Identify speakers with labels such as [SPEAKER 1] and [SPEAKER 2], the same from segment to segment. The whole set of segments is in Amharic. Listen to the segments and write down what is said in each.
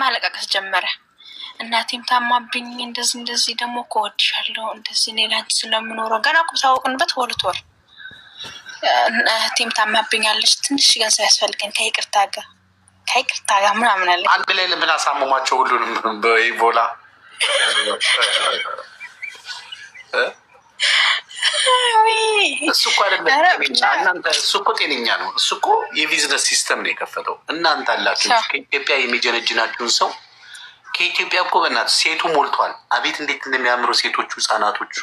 [SPEAKER 1] ማለቃቀስ ጀመረ። እናቴም ታማብኝ እንደዚህ ደግሞ እኮ እወድሻለሁ እንደዚህ እኔ ላንቺ ስለምኖረው ገና እኮ ታወቅንበት 2 ወር እህቴም ታማብኛለች ትንሽ ገንዘብ ያስፈልገን ከይቅርታ ጋር ምናምን አለ።
[SPEAKER 2] አንድ ላይ ለምን አሳመሟቸው ሁሉንም በኢቦላ እሱ እኮ አይደለም እናንተ እሱ እኮ ጤነኛ ነው። እሱ እኮ የቢዝነስ ሲስተም ነው የከፈተው። እናንተ አላችሁ ከኢትዮጵያ የሚጀነጅናችሁን ሰው ከኢትዮጵያ እኮ በእናትህ ሴቱ ሞልቷል። አቤት እንዴት እንደሚያምሩ ሴቶቹ ህጻናቶቹ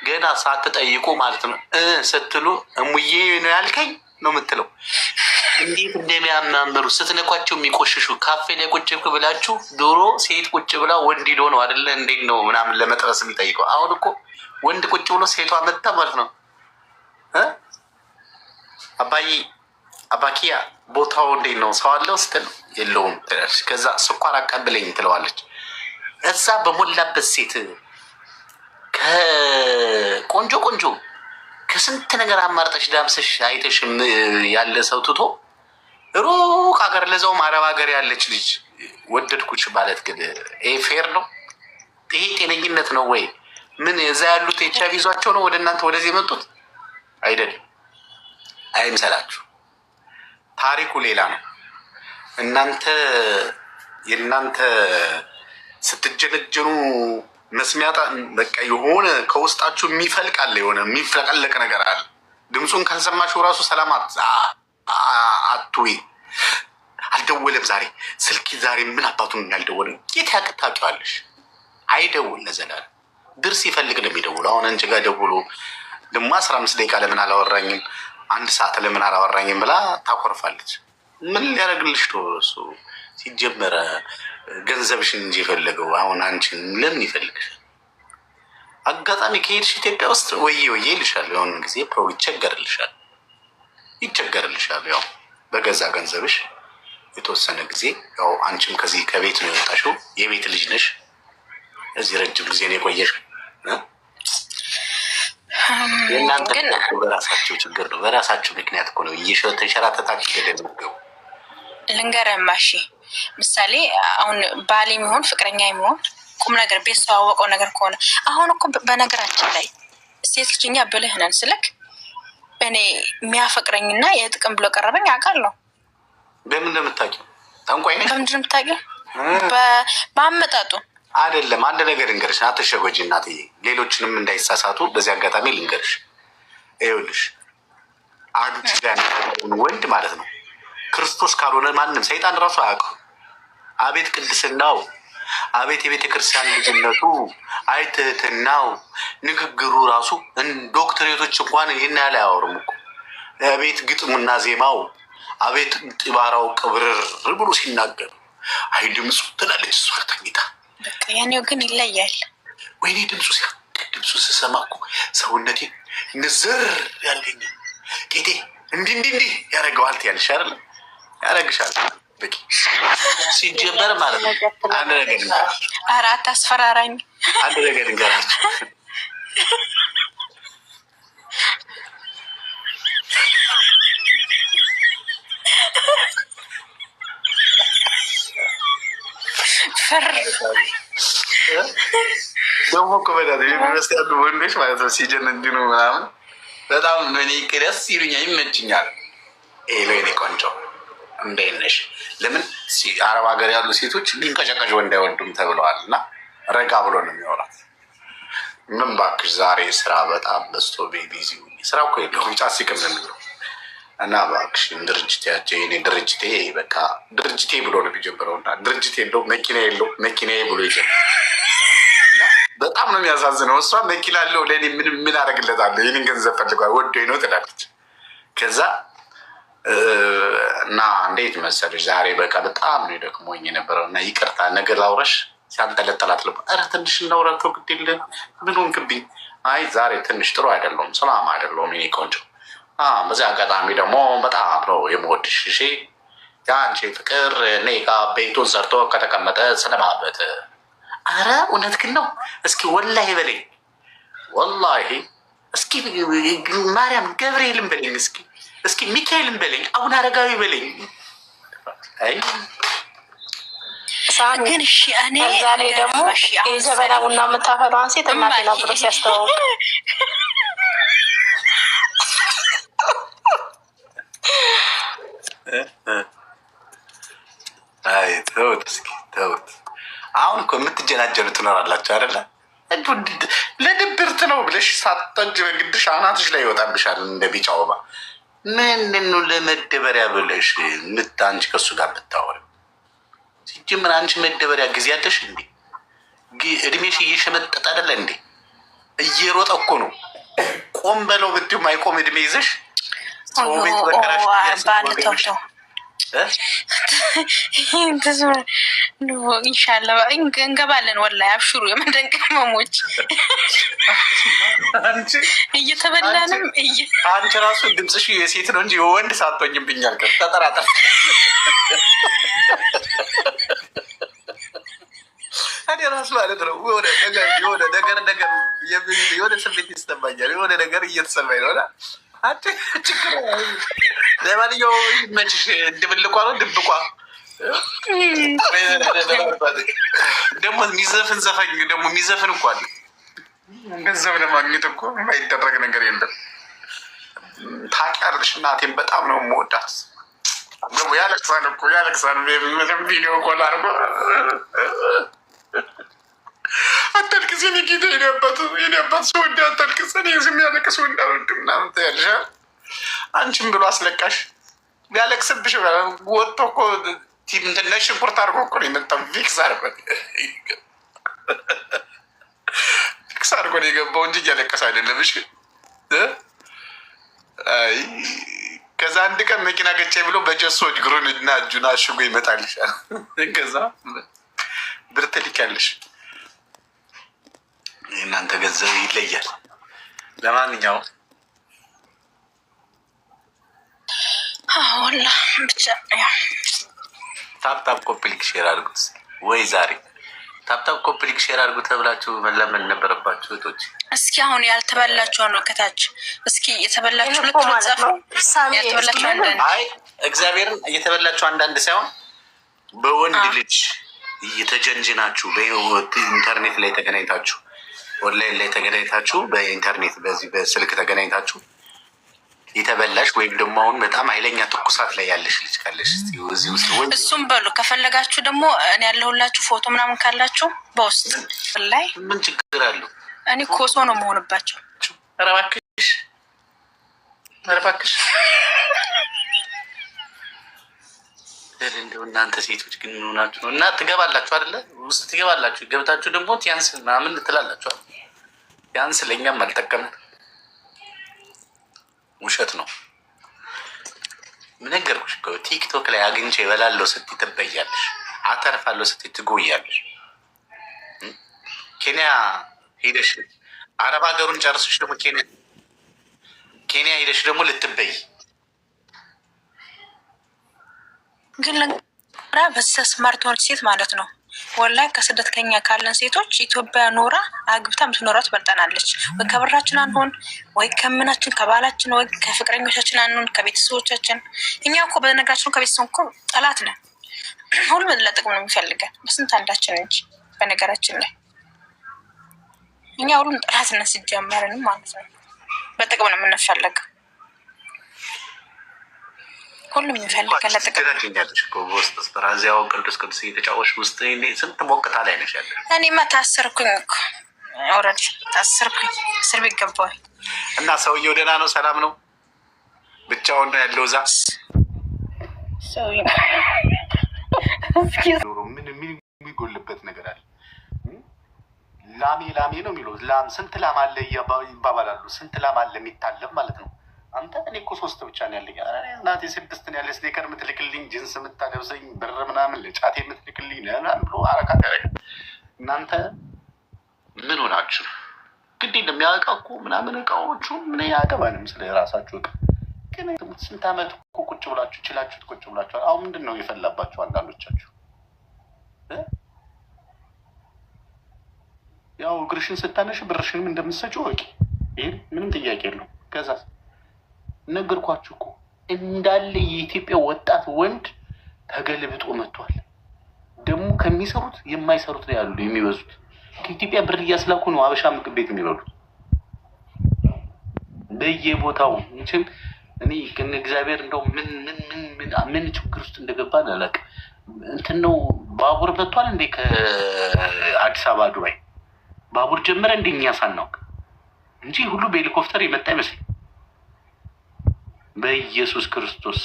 [SPEAKER 2] ገና ሳትጠይቁ ማለት ነው ስትሉ እሙዬ ነው ያልከኝ ነው የምትለው። እንዴት እንደሚያማምሩ ስትነኳቸው የሚቆሽሹ ካፌ ላይ ቁጭ ብላችሁ ዶሮ ሴት ቁጭ ብላ ወንድ ሄዶ ነው አይደለ እንዴት ነው ምናምን ለመጥበስ የሚጠይቀው። አሁን እኮ ወንድ ቁጭ ብሎ ሴቷ መጣ ማለት ነው። አባኪያ ቦታው እንዴት ነው ሰው አለው ስትል የለውም ትላለች። ከዛ ስኳር አቀብለኝ ትለዋለች። እዛ በሞላበት ሴት ከቆንጆ ከስንት ነገር አማርጠሽ ዳምሰሽ አይተሽ ያለ ሰው ትቶ ሩቅ ሀገር ለዛውም አረብ ሀገር ያለች ልጅ ወደድኩች ማለት ግን ይሄ ፌር ነው? ይሄ ጤነኝነት ነው ወይ? ምን እዛ ያሉት ኤች አይ ቪ ይዟቸው ነው ወደ እናንተ ወደዚህ የመጡት? አይደለም። አይምሰላችሁ። ታሪኩ ሌላ ነው። የእናንተ ስትጀነጀኑ መስሚያጣ በቃ የሆነ ከውስጣችሁ የሚፈልቃል የሆነ የሚፍለቀለቅ ነገር አለ። ድምፁን ካልሰማችሁ ራሱ ሰላማት አትዊ አልደወለም ዛሬ ስልክ ዛሬ ምን አባቱን ያልደወለ የት ታውቂዋለሽ? አይደውል ለዘላለም ድርስ ይፈልግ ነው የሚደውሉ። አሁን አንቺ ጋር ደውሎ ደግሞ 15 ደቂቃ ለምን አላወራኝም 1 ሰዓት ለምን አላወራኝም ብላ ታኮርፋለች። ምን ሊያደርግልሽ ነው እሱ? ሲጀመረ ገንዘብሽን እንጂ የፈለገው አሁን አንቺን ለምን ይፈልግሻል? አጋጣሚ ከሄድሽ ኢትዮጵያ ውስጥ ወዬ ይልሻል። የሆነ ጊዜ ይቸገርልሻል። ያው በገዛ ገንዘብሽ የተወሰነ ጊዜ ያው አንቺም ከዚህ ከቤት ነው የወጣሽው። የቤት ልጅ ነሽ። እዚህ ረጅም ጊዜ ነው የቆየሽ። የእናንተ በራሳቸው ችግር ነው፣ በራሳቸው ምክንያት እኮ ነው ተንሸራተታችሁ ገደል የምትገቡ።
[SPEAKER 1] ልንገርህማ እሺ፣ ምሳሌ አሁን ባል የሚሆን ፍቅረኛ የሚሆን ቁም ነገር ቤት ሰዋወቀው ነገር ከሆነ አሁን እኮ በነገራችን ላይ ሴት ልጅ እኛ ብልህ ነን ስልክ እኔ የሚያፈቅረኝና የጥቅም ብሎ ቀረበኝ አውቃለሁ።
[SPEAKER 2] በምን እንደምታውቂው ጠንቋይ ነሽ?
[SPEAKER 1] በምንድን ነው የምታውቂው? በአመጣጡ
[SPEAKER 2] አይደለም። አንድ ነገር ልንገርሽ፣ አትሸጎጂ እናትዬ፣ ሌሎችንም እንዳይሳሳቱ በዚህ አጋጣሚ ልንገርሽ። ይኸውልሽ አንቺ ጋር ወንድ ማለት ነው ክርስቶስ ካልሆነ ማንም ሰይጣን ራሱ አያውቅም። አቤት ቅድስናው፣ አቤት የቤተ ክርስቲያን ልጅነቱ፣ አይትህትናው፣ ንግግሩ ራሱ ዶክትሬቶች እንኳን ይህን ያህል አያወሩም እኮ። አቤት ግጥሙና ዜማው፣ አቤት ጥባራው ቅብርር ብሎ ሲናገር አይ ድምፁ ትላለች እሷ ተኝታ።
[SPEAKER 1] ያኔው ግን ይለያል።
[SPEAKER 2] ወይኔ ድምፁ ስሰማ እኮ ሰውነቴ ንዝር ያለኝ ጌቴ እንዲህ ያደረገዋል ትያለሽ አይደለ? ያደረግሻል በቂ ሲጀመር ማለት ነው። አንድ ነገር ልንገራችሁ።
[SPEAKER 1] ኧረ አታስፈራራኝ።
[SPEAKER 2] አንድ ነገር ልንገራችሁ። ደግሞ እኮ በዳት ዩኒቨርስቲ ያሉ ወንዶች ማለት ነው ሲጀነጅኑ ምናምን በጣም እኔ ደስ ይሉኛል፣ ይመችኛል። ሄሎ የኔ ቆንጆ እንዴት ነሽ? ለምን አረብ ሀገር ያሉ ሴቶች ሊንቀጨቀጭ ወንድ አይወዱም ተብለዋል። እና ረጋ ብሎ ነው የሚወራት። ምን እባክሽ ዛሬ ስራ በጣም በዝቶ ቢዚ ስራ እኮ የለውም ጫሲቅም ነው የሚለው እና እባክሽ ድርጅቴያቸው የኔ ድርጅቴ በቃ ድርጅቴ ብሎ ነው የሚጀምረው። እና ድርጅቴ የለው መኪና የለው መኪናዬ ብሎ ይጀምራል። እና በጣም ነው የሚያሳዝነው። እሷ መኪና አለው ለእኔ ምን አደርግለታለሁ? ይህንን ገንዘብ ፈልጓል ወዶኝ ነው ትላለች። ከዛ እና እንዴት መሰለሽ ዛሬ በቃ በጣም ነው ደክሞኝ የነበረው እና ይቅርታ ነገር ላውራሽ ሲያንጠለጠላት ልባ ኧረ ትንሽ እናውራተው ግድ የለም ምን ሆንክብኝ? አይ ዛሬ ትንሽ ጥሩ አይደለሁም ሰላም አይደለሁም የኔ ቆንጆ። በዚህ አጋጣሚ ደግሞ በጣም ነው የምወድሽ። እሺ የአንቺ ፍቅር እኔ ጋ ቤቱን ሰርቶ ከተቀመጠ ስለማበት። አረ እውነት ግን ነው? እስኪ ወላሂ በለኝ ወላሂ እስኪ ማርያም ገብርኤልን በለኝ እስኪ ሚካኤልን በለኝ አቡነ አረጋዊ በለኝ። አይ
[SPEAKER 1] ግን እሺ እኔ
[SPEAKER 3] እዛ ላይ ደግሞ የጀበና ቡና የምታፈላዋን ሴት እናቴና ብሎ ሲያስተዋውቅ
[SPEAKER 2] አይ ተውት እስኪ ተውት። አሁን እኮ የምትጀናጀኑ ትኖራላችሁ አይደለ? ለድብርት ነው ብለሽ ሳትጠጅ በግድሽ አናትሽ ላይ ይወጣብሻል እንደ ቢጫ ወባ። ምንድን ነው ለመደበሪያ ብለሽ አንቺ ከሱ ጋር ብታወሪ? ሲጀምር አንቺ መደበሪያ ጊዜ ያለሽ እንዴ? እድሜሽ እየሸመጠጥ አይደለ እንዴ? እየሮጠ እኮ ነው። ቆም በለው ብትይው ማይቆም እድሜ ይዘሽ ሰው ቤት በቀራሽ
[SPEAKER 1] ኢንሻላ እንገባለን። ወላሂ አብሽሩ የመንደን ቅመሞች እየተበላንም
[SPEAKER 2] አንቺ ራሱ ድምፅሽ የሴት ነው እንጂ የወንድ ሳትሆኝብኛል። ተጠራጠር እኔ ራሱ ማለት ነው የሆነ ስሜት ይሰማኛል። የሆነ ነገር እየተሰማኝ ነው። ችግር ለማንኛውም መችሽ ድብልቋ ነው ድብቋ ደግሞ የሚዘፍን ዘፋኝ ደግሞ የሚዘፍን እኮ አለ። ገንዘብ ለማግኘት እኮ የማይደረግ ነገር የለም። ታውቂያለሽ፣ እናቴን በጣም ነው የምወዳት። ደግሞ ያለቅሳል እኮ ያለቅሳል። ቪዲዮ ኮል አድርጎ አታልቅስ የኔ ጌታ የኔበት ሰወድ አታልቅስ፣ እኔ ዝም ያለቅስ ወንድ አልወድም ምናምን ትያለሽ። አንቺም ብሎ አስለቃሽ ያለቅስብሽ ወጥቶ እኮ ነጭ ሽንኩርት አድርጎ እኮ ነው የመጣው። ቪክስ አድርጎ ነው የገባው እንጂ እያለቀስ አይደለም። እሺ አይ ከዛ አንድ ቀን መኪና ገጨ ብሎ በጀሶ እግሩን እና እጁን አሽጎ ይመጣልሻል። ከዛ ብር ትልኪያለሽ። እናንተ ገንዘብ ይለያል። ለማንኛውም
[SPEAKER 1] ወላ ብቻ
[SPEAKER 2] ታፕታፕ ኮፕሊክ ሼር አድርጉት ወይ ዛሬ ታፕታፕ ኮፕሊክ ሼር አድርጉ ተብላችሁ መለመን ነበረባችሁ እህቶች። እስኪ አሁን ያልተበላችሁ ነው ከታች እስኪ የተበላችሁ ልትጻፉ ያልተበላችሁ አንዳንድ አይ እግዚአብሔርን እየተበላችሁ አንዳንድ ሳይሆን በወንድ ልጅ እየተጀንጅናችሁ በህይወት ኢንተርኔት ላይ ተገናኝታችሁ ኦንላይን ላይ ተገናኝታችሁ በኢንተርኔት በዚህ በስልክ ተገናኝታችሁ የተበላሽ ወይም ደግሞ አሁን በጣም ኃይለኛ ትኩሳት ላይ ያለሽ ልጅ ካለሽ እዚህ ውስጥ ወይ እሱም በሉ ከፈለጋችሁ ደግሞ እኔ ያለሁላችሁ ፎቶ ምናምን ካላችሁ በውስጥ ላይ ምን ችግር አለው? እኔ ኮሶ ነው መሆንባቸው። ኧረ እባክሽ ኧረ እባክሽ እንደው እናንተ ሴቶች ግን ምን ሆናችሁ ነው? እና ትገባላችሁ አይደለ? ውስጥ ትገባላችሁ። ገብታችሁ ደግሞ ቲያንስ ምናምን ትላላችሁ። ቲያንስ ለእኛም አልጠቀምን። ውሸት ነው። ምን ነገርኩሽ እኮ ቲክቶክ ላይ አግኝቼ እበላለሁ ስትይ ትበያለሽ፣ አተርፋለሁ ስትይ ትጎያለሽ። ኬንያ ሄደሽ አረብ ሀገሩን ጨርሰሽ ደግሞ ኬንያ ሄደሽ ደግሞ ልትበይ ግን በዛ ስማርት ሆነች ሴት ማለት ነው። ወላሂ ከስደት ከኛ ካለን ሴቶች ኢትዮጵያ ኖራ አግብታ ምትኖራ ትበልጠናለች። ወይ ከብራችን አንሆን፣ ወይ ከምናችን ከባላችን፣ ወይ ከፍቅረኞቻችን አንሆን፣ ከቤተሰቦቻችን። እኛ እኮ በነገራችን ከቤተሰብ እኮ ጠላት ነን። ሁሉም ለጥቅም ነው የሚፈልገን በስንት አንዳችን እንጂ በነገራችን ላይ እኛ ሁሉም ጠላት ነን ሲጀመርንም ማለት ነው። በጥቅም ነው የምንፈልገው። ሁሉም የሚፈልገን ለጥቅም በውስጥ ስራዚያው ቅዱስ ቅዱስ እየተጫወች ውስጥ ስንት ሞቅታ ላይ ነሽ ያለ። እኔማ ታሰርኩኝ እኮ ኦልሬዲ ታሰርኩኝ፣ እስር ቤት ገባሁ። እና ሰውዬው ደህና ነው? ሰላም ነው? ብቻውን ነው ያለው እዛ? ምን የሚጎልበት ነገር አለ? ላሜ ላሜ ነው የሚሉት። ላም ስንት ላም አለ ይባባላሉ። ስንት ላም አለ የሚታለብ ማለት ነው። አንተ እኔ እኮ 3 ብቻ ነው ያለኝ። እናቴ 6 ነው ያለ። ስኔከር የምትልክልኝ፣ ጅንስ የምታለብሰኝ፣ ብር ምናምን ለጫቴ የምትልክልኝ ምናምን ብሎ አረካት ያደረገ። እናንተ ምን ሆናችሁ? ግድ እንደሚያውቃ እኮ ምናምን እቃዎቹ ምን ያገባንም ስለ ራሳችሁ እቃ። ግን ስንት ዓመት እኮ ቁጭ ብላችሁ ችላችሁት ቁጭ ብላችኋል። አሁን ምንድን ነው የፈላባችሁ አንዳንዶቻችሁ? ያው እግርሽን ስታነሽ ብርሽንም እንደምትሰጪው ወቂ። ይሄ ምንም ጥያቄ የለውም። ከዛ ነገርኳችሁ እኮ እንዳለ የኢትዮጵያ ወጣት ወንድ ተገልብጦ መጥቷል። ደግሞ ከሚሰሩት የማይሰሩት ነው ያሉ የሚበዙት። ከኢትዮጵያ ብር እያስላኩ ነው አበሻ ምግብ ቤት የሚበሉት በየቦታው። እንችም እኔ ግን እግዚአብሔር እንደው ምን ችግር ውስጥ እንደገባን አላውቅም። እንትን ነው ባቡር መጥቷል እንዴ? ከአዲስ አበባ ዱባይ ባቡር ጀመረ እንደኛ ሳናውቅ እንጂ ሁሉ በሄሊኮፕተር የመጣ ይመስል። በኢየሱስ ክርስቶስ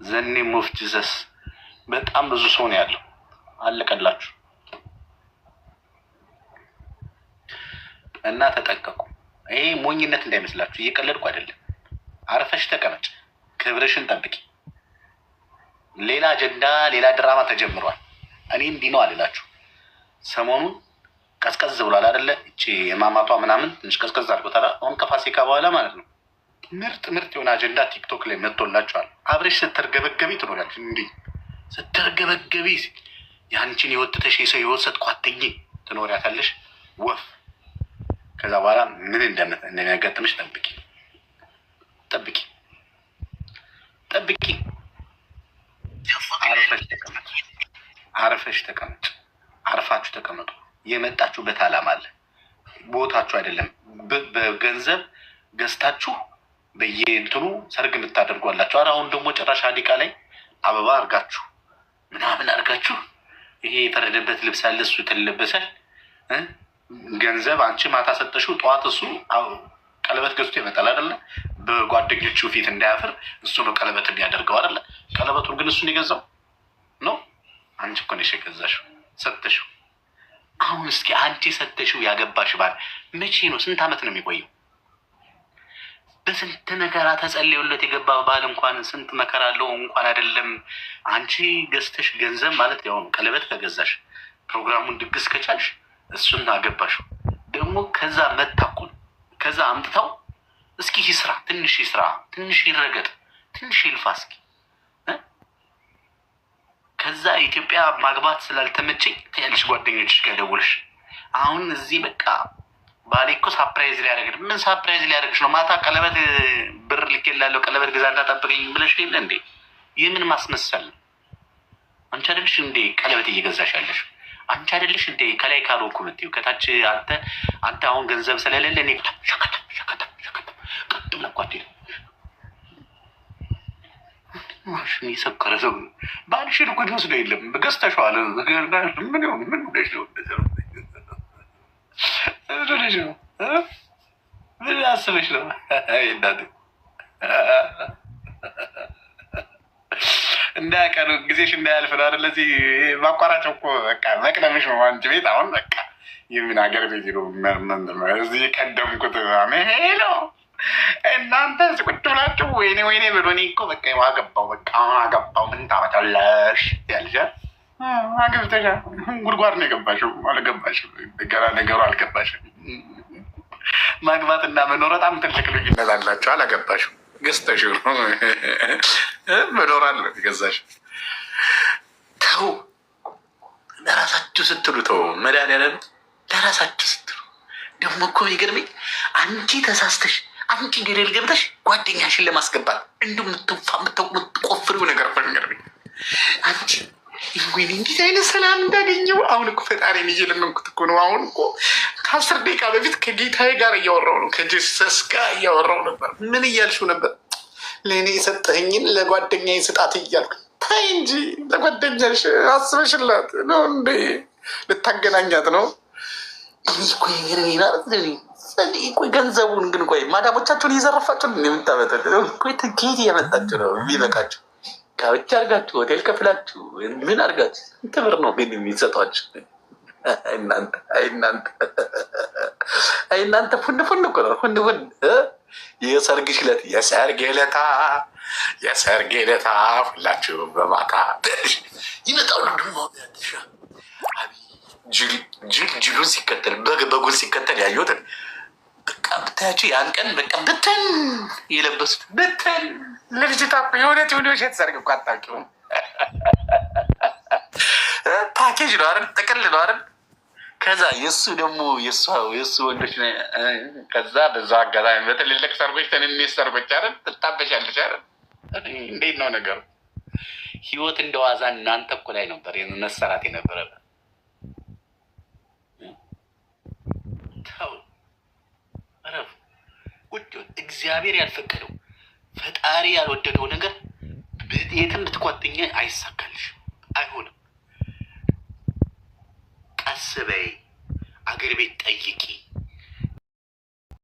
[SPEAKER 2] ዘኔ ሞፍ ጂሰስ በጣም ብዙ ሰው ነው ያለው። አለቀላችሁ እና ተጠንቀቁ። ይሄ ሞኝነት እንዳይመስላችሁ፣ እየቀለድኩ አይደለም። አርፈሽ ተቀመጭ፣ ክብርሽን ጠብቂ። ሌላ አጀንዳ፣ ሌላ ድራማ ተጀምሯል። እኔ እንዲህ ነው አልላችሁ። ሰሞኑን ቀዝቀዝ ብሏል አይደለ? እቺ የማማቷ ምናምን ትንሽ ቀዝቀዝ አድርጎታል። አሁን ከፋሲካ በኋላ ማለት ነው ምርጥ የሆነ አጀንዳ ቲክቶክ ላይ መጥቶላችኋል። አብረሽ ስትርገበገቢ ትኖሪያለሽ። እንዲህ ስትርገበገቢ የአንቺን የወጥተሽ የሰው ህይወት ሰጥኳትኝ ትኖሪያታለሽ ወፍ። ከዛ በኋላ ምን እንደሚያጋጥምሽ ጠብቂ። አርፈሽ ተቀመጭ። አርፋችሁ ተቀመጡ። የመጣችሁበት ዓላማ አለ። ቦታችሁ አይደለም። በገንዘብ ገዝታችሁ በየእንትኑ ሰርግ የምታደርጓላችሁ። አሁን ደግሞ ጭራሽ አዲቃ ላይ አበባ አርጋችሁ ምናምን አርጋችሁ ይሄ የፈረደበት ልብስ አለ፣ እሱ የተለበሰል ገንዘብ አንቺ ማታ ሰጠሽው፣ ጠዋት እሱ ቀለበት ገዝቶ ይመጣል አይደለ? በጓደኞቹ ፊት እንዳያፍር እሱ ነው ቀለበት የሚያደርገው አይደለ? ቀለበቱን ግን እሱን የገዛው ነው። አንቺ እኮ ነሽ የገዛሽው ሰጠሽው። አሁን እስኪ አንቺ ሰጠሽው ያገባሽ ባል መቼ ነው? ስንት ዓመት ነው የሚቆየው? በስንት መከራ ተጸልዮለት የገባ ባል እንኳን ስንት መከራ አለው። እንኳን አይደለም አንቺ ገዝተሽ ገንዘብ ማለት ያው ቀለበት ከገዛሽ ፕሮግራሙን ድግስ ከቻልሽ እሱን አገባሽው። ደግሞ ከዛ መታኩል ከዛ አምጥታው እስኪ ይስራ፣ ትንሽ ይስራ፣ ትንሽ ይረገጥ፣ ትንሽ ይልፋ እስኪ። ከዛ ኢትዮጵያ ማግባት ስላልተመቸኝ ትያለሽ ጓደኞችሽ ጋር ደውልሽ አሁን እዚህ በቃ ባሌ እኮ ሳፕራይዝ ሊያደርግሽ። ምን ሳፕራይዝ ሊያደርግሽ ነው? ማታ ቀለበት ብር ልኬልሃለሁ ቀለበት ግዛና ጠብቀኝ ብለሽ የለ እንዴ? የምን ማስመሰል? አንቺ አይደለሽ እንዴ ቀለበት እየገዛሽ ያለሽ? አንቺ አይደለሽ እንዴ ከላይ ካልወኩ ምትይው ከታች አንተ አሁን ገንዘብ ስለሌለ እኔ ሸከተም ቀጥ ብላ ጓዴ ማሽን የሰከረ ሰው ባልሽን እኮ ወስዶ የለም ገዝተሽዋል። ምን ብለሽ ነው ምን አስበሽ ነው? እንዳያቀኑ ጊዜሽ እንዳያልፍ ነው አይደል? ለዚህ ማቋራጫው እኮ በቃ መቅደምሽ ነው። አንቺ ቤት አሁን በቃ የምን ሀገር ቤት ነው? እዚህ ቀደምኩት ሄሎ እናንተ ቁጭ ብላችሁ ወይኔ ብሎ እኔ እኮ በቃ አገባው ምን ታመጣለሽ ያልሻል። አገብተሻል። ጉድጓድ ነው የገባሽው። አልገባሽም። ገና ነገሩ አልገባሽም። ማግባት እና መኖር በጣም ትልቅ ልዩነት አላቸው። አላገባሽም። ገዝተሽው ነው መኖር አለ ገዛሽ። ተው ለራሳችሁ ስትሉ ተው። መድኃኒዓለም ለራሳችሁ ስትሉ ደግሞ እኮ ይገርመኝ። አንቺ ተሳስተሽ አንቺ ገደል ገብተሽ ጓደኛሽን ለማስገባት እንዲሁ የምትቆፍሪው ነገር እኮ ይገርመኝ። አንቺ ወይኔ እንዴት አይነት ሰላም እንዳገኘው። አሁን እኮ ፈጣሪን እየለመንኩት እኮ ነው። አሁን እኮ ከ10 ደቂቃ በፊት ከጌታዬ ጋር እያወራው ነው፣ ከጀሰስ ጋር እያወራው ነበር። ምን እያልሽው ነበር? ለእኔ የሰጠኸኝን ለጓደኛ ስጣት እያልኩ። ታይ እንጂ ለጓደኛሽ አስበሽላት ነው እንዴ? ልታገናኛት ነው? ቆይ ገንዘቡን ግን ቆይ ማዳሞቻችሁን እየዘረፋችሁ የምታመጠ ከየት እየመጣችሁ ነው የሚበቃችሁ? ካውጭ አርጋችሁ ሆቴል ከፍላችሁ ምን አርጋችሁ ትብር ነው ግን የሚሰጧችሁ? እናንተ ፉን እኮ ነው ፉን የሰርግሽ ዕለት የሰርግ ዕለት ሁላችሁ በማታ ይመጣሉ። ደግሞ ጅሉን ሲከተል በጉን ሲከተል ያየሁትን በቃ ብታያቸው ያን ቀን በቃ ብትን የለበሱት ብትን ለልጅቷ የእውነት ውሸት ሰርግ እኮ አታውቂውም። ፓኬጅ ነው አይደል? ጥቅል ነው አይደል? ከዛ የእሱ ደግሞ የእሱ ወንዶች ከዛ በዛ አጋጣሚ በትልልቅ ሰርጎች ትንንሽ ሰርጎች አይደል ትጣበሻለች አይደል? እንዴት ነው ነገሩ? ህይወት እንደዋዛ እናንተ እኮ ላይ ነበር መሰራት የነበረበት። ተው እረፍ። ቁጭ እግዚአብሔር ያልፈቀደው ፈጣሪ ያልወደደው ነገር የትም ብትቋጥኝ አይሳካልሽ፣ አይሆንም። ቀስ በይ፣ አገር ቤት ጠይቂ።